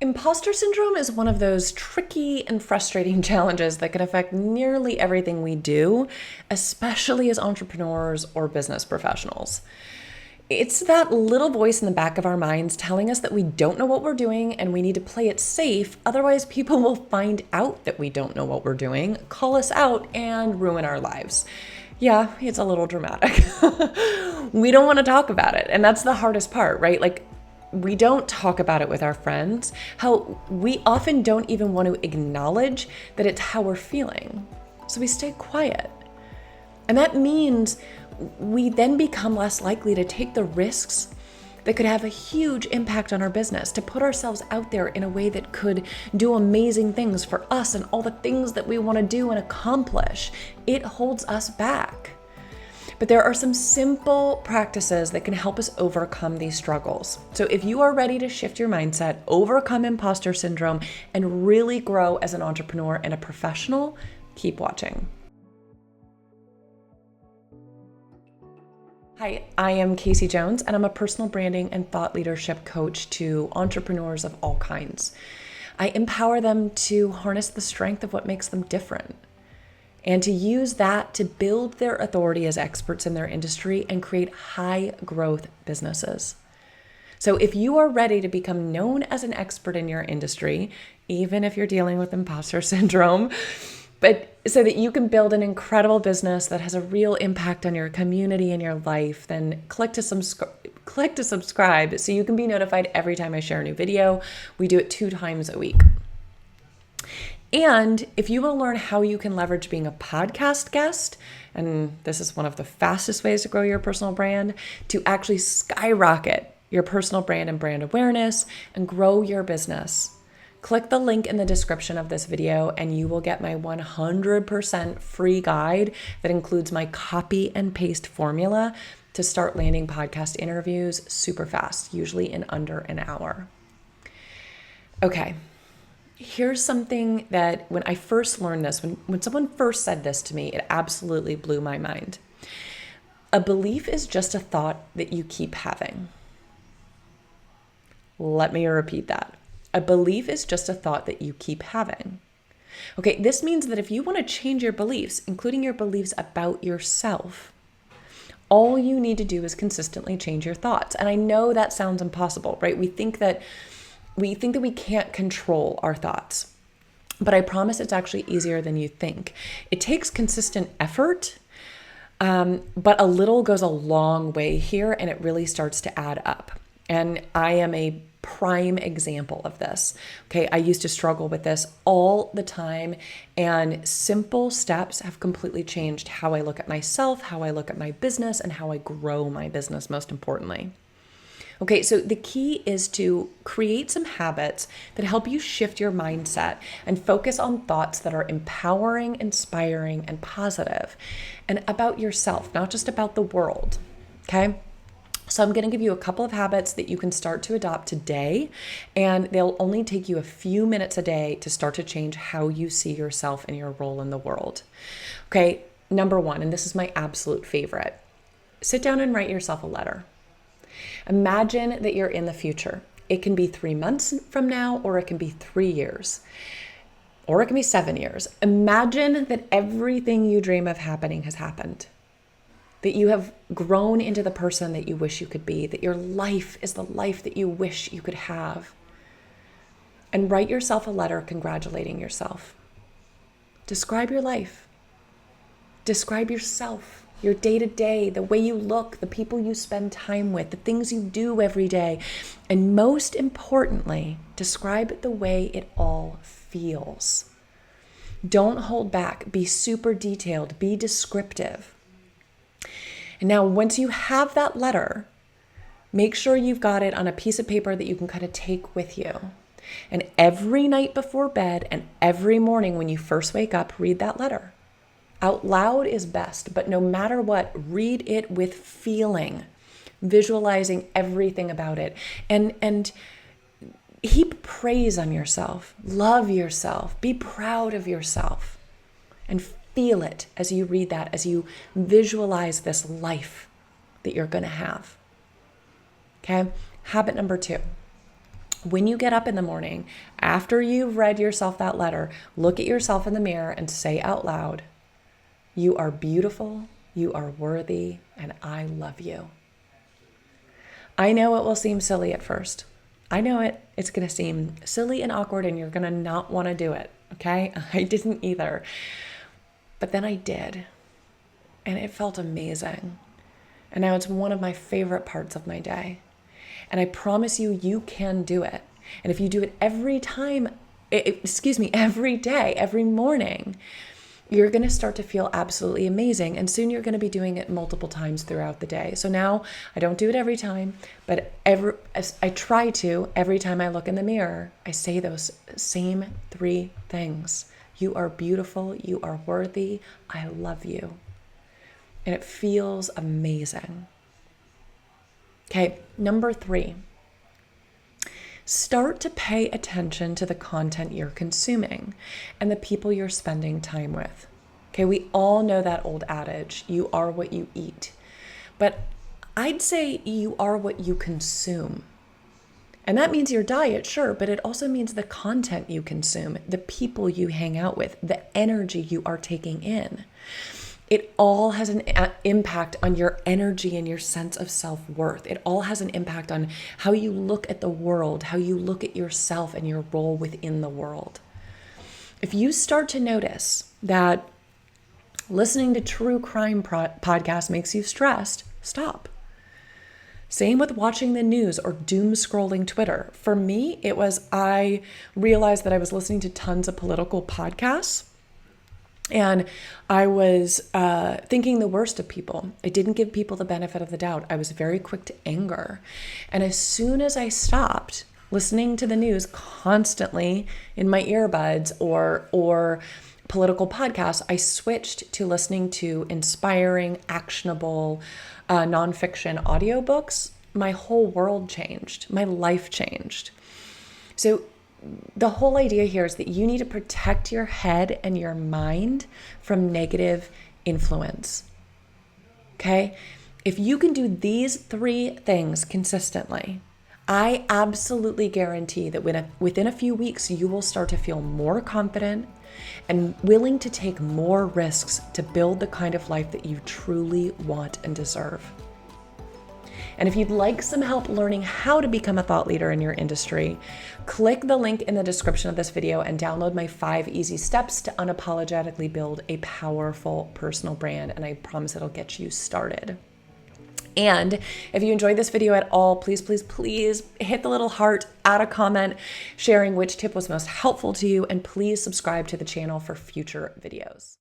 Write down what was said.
Imposter syndrome is one of those tricky and frustrating challenges that can affect nearly everything we do, especially as entrepreneurs or business professionals. It's that little voice in the back of our minds telling us that we don't know what we're doing and we need to play it safe. Otherwise, people will find out that we don't know what we're doing, call us out, and ruin our lives. Yeah, it's a little dramatic. We don't want to talk about it. And that's the hardest part, right? Like, we don't talk about it with our friends. How we often don't even want to acknowledge that it's how we're feeling. So we stay quiet. And that means we then become less likely to take the risks that could have a huge impact on our business, to put ourselves out there in a way that could do amazing things for us and all the things that we want to do and accomplish. It holds us back. But there are some simple practices that can help us overcome these struggles. So if you are ready to shift your mindset, overcome imposter syndrome, and really grow as an entrepreneur and a professional, keep watching. Hi, I am Kasey Jones, and I'm a personal branding and thought leadership coach to entrepreneurs of all kinds. I empower them to harness the strength of what makes them different, and to use that to build their authority as experts in their industry and create high growth businesses. So if you are ready to become known as an expert in your industry, even if you're dealing with imposter syndrome, but so that you can build an incredible business that has a real impact on your community and your life, then click to subscribe so you can be notified every time I share a new video. We do it 2 times a week. And if you want to learn how you can leverage being a podcast guest, and this is one of the fastest ways to grow your personal brand, to actually skyrocket your personal brand and brand awareness and grow your business, click the link in the description of this video and you will get my 100% free guide that includes my copy and paste formula to start landing podcast interviews super fast, usually in under an hour. Okay. Here's something that when I first learned this, when someone first said this to me, it absolutely blew my mind. A belief is just a thought that you keep having. Let me repeat that. A belief is just a thought that you keep having. Okay, this means that if you want to change your beliefs, including your beliefs about yourself, all you need to do is consistently change your thoughts. And I know that sounds impossible, right? We think that we can't control our thoughts, but I promise it's actually easier than you think. It takes consistent effort, but a little goes a long way here, and it really starts to add up. And I am a prime example of this. Okay, I used to struggle with this all the time, and simple steps have completely changed how I look at myself, how I look at my business, and how I grow my business, most importantly. Okay, so the key is to create some habits that help you shift your mindset and focus on thoughts that are empowering, inspiring, and positive, and about yourself, not just about the world. Okay? So I'm going to give you a couple of habits that you can start to adopt today, and they'll only take you a few minutes a day to start to change how you see yourself and your role in the world. Okay, number 1, and this is my absolute favorite. Sit down and write yourself a letter. Imagine that you're in the future. It can be 3 months from now, or it can be 3 years, or it can be 7 years. Imagine that everything you dream of happening has happened, that you have grown into the person that you wish you could be, that your life is the life that you wish you could have. And write yourself a letter congratulating yourself. Describe your life. Describe yourself. Your day-to-day, the way you look, the people you spend time with, the things you do every day. And most importantly, describe the way it all feels. Don't hold back. Be super detailed. Be descriptive. And now, once you have that letter, make sure you've got it on a piece of paper that you can kind of take with you. And every night before bed and every morning when you first wake up, read that letter. Out loud is best, but no matter what, read it with feeling, visualizing everything about it, and heap praise on yourself, love yourself, be proud of yourself, and feel it as you read that, as you visualize this life that you're going to have. Okay? Habit number 2. When you get up in the morning, after you've read yourself that letter, look at yourself in the mirror and say out loud, "You are beautiful, you are worthy, and I love you." I know it will seem silly at first. I know it's going to seem silly and awkward, and you're going to not want to do it, okay? I didn't either. But then I did, and it felt amazing. And now it's one of my favorite parts of my day. And I promise you, you can do it. And if you do it every day, every morning, you're going to start to feel absolutely amazing. And soon you're going to be doing it multiple times throughout the day. So now I don't do it every time, but I try to, every time I look in the mirror, I say those same 3 things. You are beautiful. You are worthy. I love you. And it feels amazing. Okay, number 3. Start to pay attention to the content you're consuming and the people you're spending time with. Okay, we all know that old adage, you are what you eat. But I'd say you are what you consume. And that means your diet, sure, but it also means the content you consume, the people you hang out with, the energy you are taking in. It all has an impact on your energy and your sense of self-worth. It all has an impact on how you look at the world, how you look at yourself and your role within the world. If you start to notice that listening to true crime podcasts makes you stressed, stop. Same with watching the news or doom scrolling Twitter. For me, I realized that I was listening to tons of political podcasts. And I was thinking the worst of people. I didn't give people the benefit of the doubt. I was very quick to anger. And as soon as I stopped listening to the news constantly in my earbuds or political podcasts, I switched to listening to inspiring, actionable nonfiction audiobooks. My whole world changed. My life changed. So the whole idea here is that you need to protect your head and your mind from negative influence. Okay? If you can do these 3 things consistently, I absolutely guarantee that within a few weeks, you will start to feel more confident and willing to take more risks to build the kind of life that you truly want and deserve. And if you'd like some help learning how to become a thought leader in your industry, click the link in the description of this video and download my 5 easy steps to unapologetically build a powerful personal brand. And I promise it'll get you started. And if you enjoyed this video at all, please, please, please hit the little heart, add a comment sharing which tip was most helpful to you, and please subscribe to the channel for future videos.